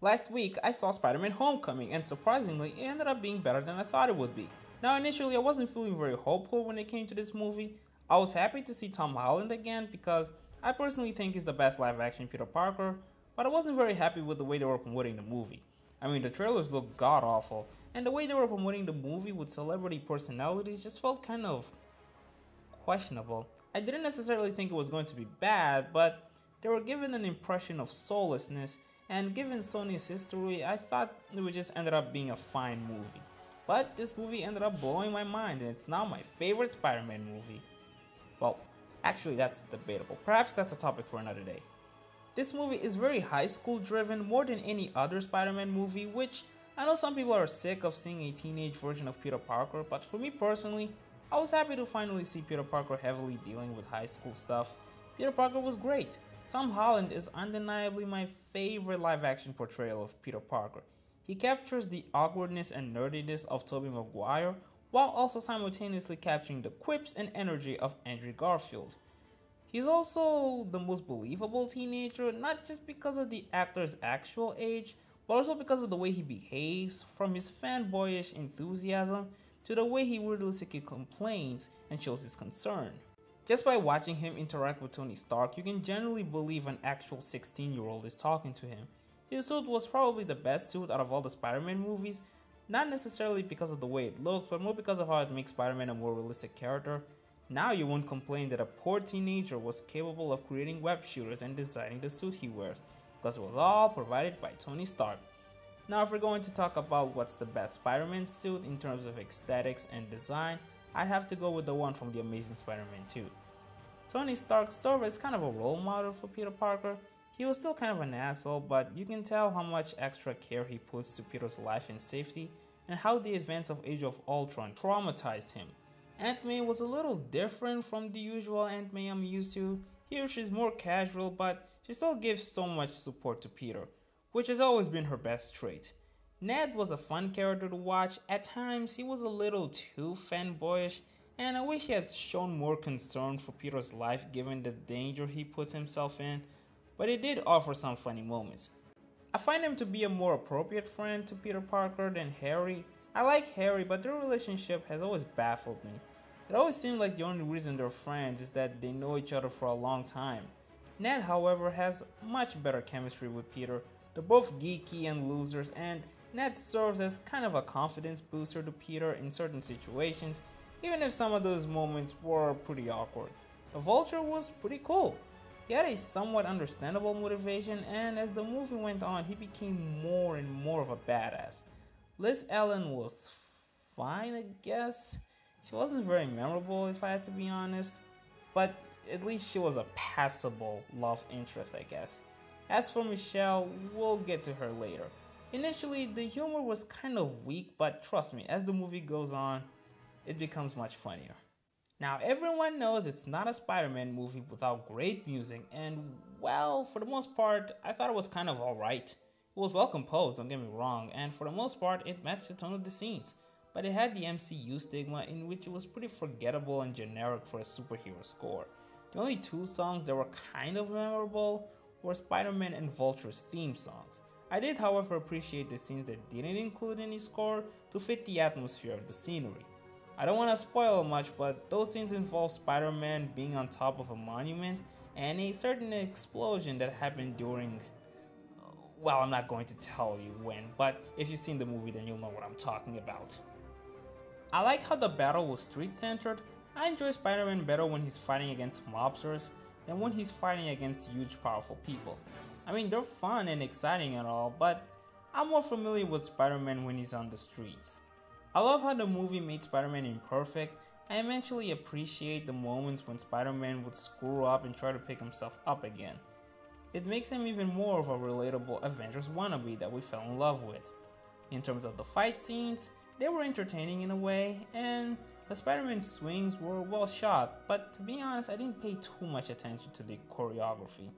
Last week, I saw Spider-Man Homecoming, and surprisingly, it ended up being better than I thought it would be. Now, initially, I wasn't feeling very hopeful when it came to this movie. I was happy to see Tom Holland again because I personally think he's the best live-action Peter Parker, but I wasn't very happy with the way they were promoting the movie. I mean, the trailers looked god-awful, and the way they were promoting the movie with celebrity personalities just felt kind of questionable. I didn't necessarily think it was going to be bad, but they were given an impression of soullessness, and given Sony's history, I thought it would just ended up being a fine movie. But this movie ended up blowing my mind, and it's now my favorite Spider-Man movie. Well, actually that's debatable. Perhaps that's a topic for another day. This movie is very high school driven more than any other Spider-Man movie, which I know some people are sick of seeing a teenage version of Peter Parker, but for me personally, I was happy to finally see Peter Parker heavily dealing with high school stuff. Peter Parker was great. Tom Holland is undeniably my favorite live-action portrayal of Peter Parker. He captures the awkwardness and nerdiness of Tobey Maguire, while also simultaneously capturing the quips and energy of Andrew Garfield. He's also the most believable teenager, not just because of the actor's actual age, but also because of the way he behaves, from his fanboyish enthusiasm to the way he realistically complains and shows his concern. Just by watching him interact with Tony Stark, you can generally believe an actual 16-year-old is talking to him. His suit was probably the best suit out of all the Spider-Man movies, not necessarily because of the way it looks, but more because of how it makes Spider-Man a more realistic character. Now you won't complain that a poor teenager was capable of creating web shooters and designing the suit he wears, because it was all provided by Tony Stark. Now if we're going to talk about what's the best Spider-Man suit in terms of aesthetics and design, I'd have to go with the one from The Amazing Spider-Man 2. Tony Stark served as kind of a role model for Peter Parker. He was still kind of an asshole, but you can tell how much extra care he puts to Peter's life and safety, and how the events of Age of Ultron traumatized him. Aunt May was a little different from the usual Aunt May I'm used to. Here she's more casual, but she still gives so much support to Peter, which has always been her best trait. Ned was a fun character to watch. At times, he was a little too fanboyish, and I wish he had shown more concern for Peter's life given the danger he puts himself in, but it did offer some funny moments. I find him to be a more appropriate friend to Peter Parker than Harry. I like Harry, but their relationship has always baffled me. It always seemed like the only reason they're friends is that they know each other for a long time. Ned, however, has much better chemistry with Peter. They're both geeky and losers, and Ned serves as kind of a confidence booster to Peter in certain situations, even if some of those moments were pretty awkward. The Vulture was pretty cool. He had a somewhat understandable motivation, and as the movie went on, he became more and more of a badass. Liz Allen was fine, I guess. She wasn't very memorable, if I had to be honest, but at least she was a passable love interest, I guess. As for Michelle, we'll get to her later. Initially, the humor was kind of weak, but trust me, as the movie goes on, it becomes much funnier. Now, everyone knows it's not a Spider-Man movie without great music, and well, for the most part, I thought it was kind of alright. It was well composed, don't get me wrong, and for the most part, it matched the tone of the scenes, but it had the MCU stigma in which it was pretty forgettable and generic for a superhero score. The only two songs that were kind of memorable were Spider-Man and Vulture's theme songs. I did, however, appreciate the scenes that didn't include any score to fit the atmosphere of the scenery. I don't want to spoil much, but those scenes involve Spider-Man being on top of a monument and a certain explosion that happened during, well, I'm not going to tell you when, but if you've seen the movie then you'll know what I'm talking about. I like how the battle was street-centered. I enjoy Spider-Man better when he's fighting against mobsters than when he's fighting against huge powerful people. I mean, they're fun and exciting and all, but I'm more familiar with Spider-Man when he's on the streets. I love how the movie made Spider-Man imperfect. I eventually appreciate the moments when Spider-Man would screw up and try to pick himself up again. It makes him even more of a relatable Avengers wannabe that we fell in love with. In terms of the fight scenes, they were entertaining in a way, and the Spider-Man swings were well shot, but to be honest, I didn't pay too much attention to the choreography.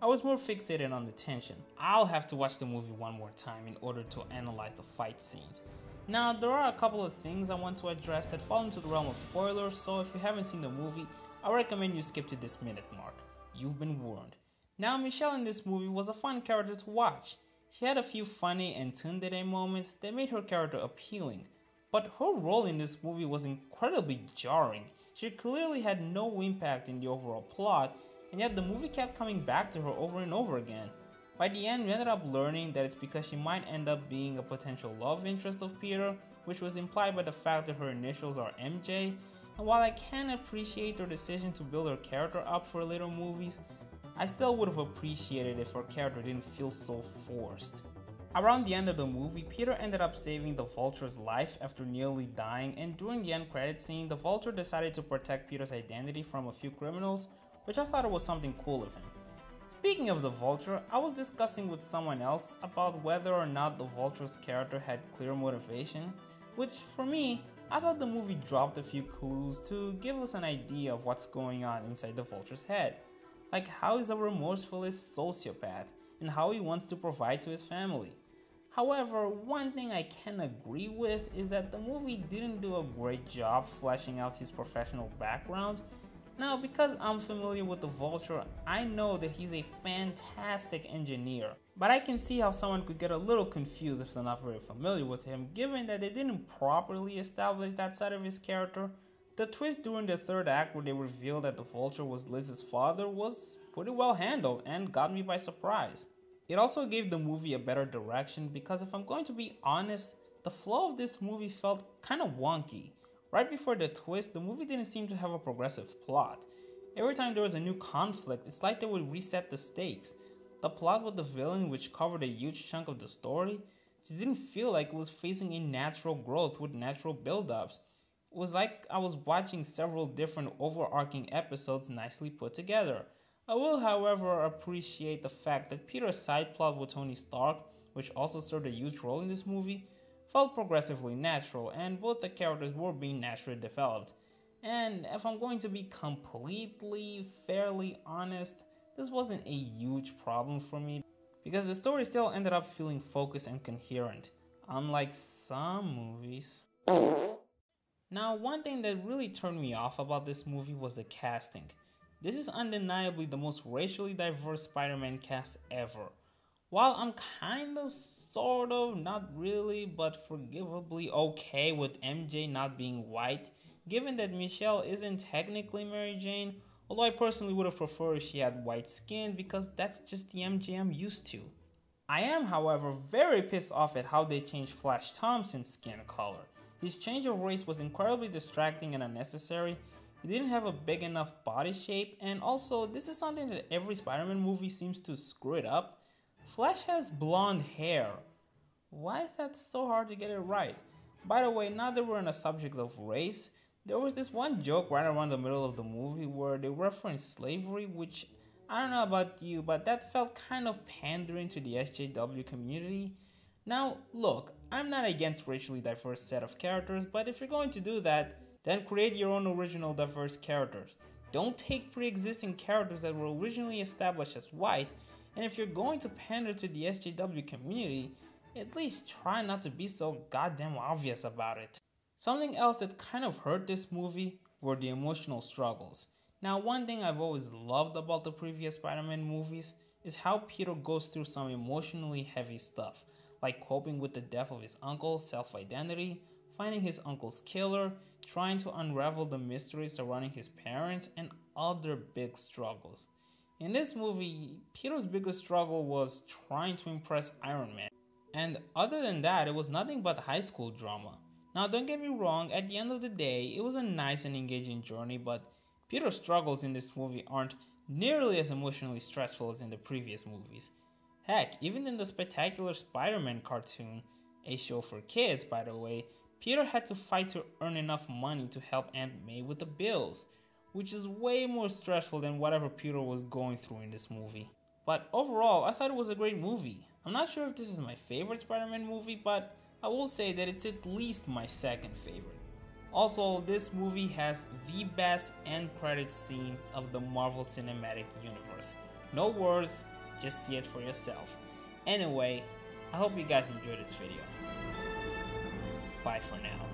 I was more fixated on the tension. I'll have to watch the movie one more time in order to analyze the fight scenes. Now, there are a couple of things I want to address that fall into the realm of spoilers, so if you haven't seen the movie, I recommend you skip to this minute mark. You've been warned. Now, Michelle in this movie was a fun character to watch. She had a few funny and tsundere moments that made her character appealing, but her role in this movie was incredibly jarring. She clearly had no impact in the overall plot, and yet the movie kept coming back to her over and over again. By the end, we ended up learning that it's because she might end up being a potential love interest of Peter, which was implied by the fact that her initials are MJ, and while I can appreciate her decision to build her character up for later movies, I still would have appreciated if her character didn't feel so forced. Around the end of the movie, Peter ended up saving the Vulture's life after nearly dying, and during the end credit scene, the Vulture decided to protect Peter's identity from a few criminals, which I thought was something cool of him. Speaking of the Vulture, I was discussing with someone else about whether or not the Vulture's character had clear motivation, which for me, I thought the movie dropped a few clues to give us an idea of what's going on inside the Vulture's head. Like how he's a remorsefulest sociopath and how he wants to provide to his family. However, one thing I can agree with is that the movie didn't do a great job fleshing out his professional background. Now, because I'm familiar with the Vulture, I know that he's a fantastic engineer, but I can see how someone could get a little confused if they're not very familiar with him, given that they didn't properly establish that side of his character. The twist during the third act where they revealed that the Vulture was Liz's father was pretty well handled and got me by surprise. It also gave the movie a better direction because if I'm going to be honest, the flow of this movie felt kinda wonky. Right before the twist, the movie didn't seem to have a progressive plot. Every time there was a new conflict, it's like they would reset the stakes. The plot with the villain, which covered a huge chunk of the story, just didn't feel like it was facing a natural growth with natural build-ups. It was like I was watching several different overarching episodes nicely put together. I will, however, appreciate the fact that Peter's side plot with Tony Stark, which also served a huge role in this movie, felt progressively natural, and both the characters were being naturally developed. And if I'm going to be completely, fairly honest, this wasn't a huge problem for me, because the story still ended up feeling focused and coherent, unlike some movies. Now, one thing that really turned me off about this movie was the casting. This is undeniably the most racially diverse Spider-Man cast ever. While I'm kind of, sort of, not really, but forgivably okay with MJ not being white, given that Michelle isn't technically Mary Jane, although I personally would have preferred if she had white skin because that's just the MJ I'm used to. I am, however, very pissed off at how they changed Flash Thompson's skin color. His change of race was incredibly distracting and unnecessary. He didn't have a big enough body shape, and also this is something that every Spider-Man movie seems to screw it up. Flash has blonde hair. Why is that so hard to get it right? By the way, now that we're on the subject of race, there was this one joke right around the middle of the movie where they referenced slavery, which I don't know about you, but that felt kind of pandering to the SJW community. Now, look, I'm not against racially diverse set of characters, but if you're going to do that, then create your own original diverse characters. Don't take pre-existing characters that were originally established as white, and if you're going to pander to the SJW community, at least try not to be so goddamn obvious about it. Something else that kind of hurt this movie were the emotional struggles. Now, one thing I've always loved about the previous Spider-Man movies is how Peter goes through some emotionally heavy stuff, like coping with the death of his uncle's self-identity, finding his uncle's killer, trying to unravel the mystery surrounding his parents, and other big struggles. In this movie, Peter's biggest struggle was trying to impress Iron Man. And other than that, it was nothing but high school drama. Now, don't get me wrong, at the end of the day, it was a nice and engaging journey, but Peter's struggles in this movie aren't nearly as emotionally stressful as in the previous movies. Heck, even in the Spectacular Spider-Man cartoon, a show for kids by the way, Peter had to fight to earn enough money to help Aunt May with the bills, which is way more stressful than whatever Peter was going through in this movie. But overall, I thought it was a great movie. I'm not sure if this is my favorite Spider-Man movie, but I will say that it's at least my second favorite. Also, this movie has the best end credits scene of the Marvel Cinematic Universe. No words, just see it for yourself. Anyway, I hope you guys enjoyed this video. Bye for now.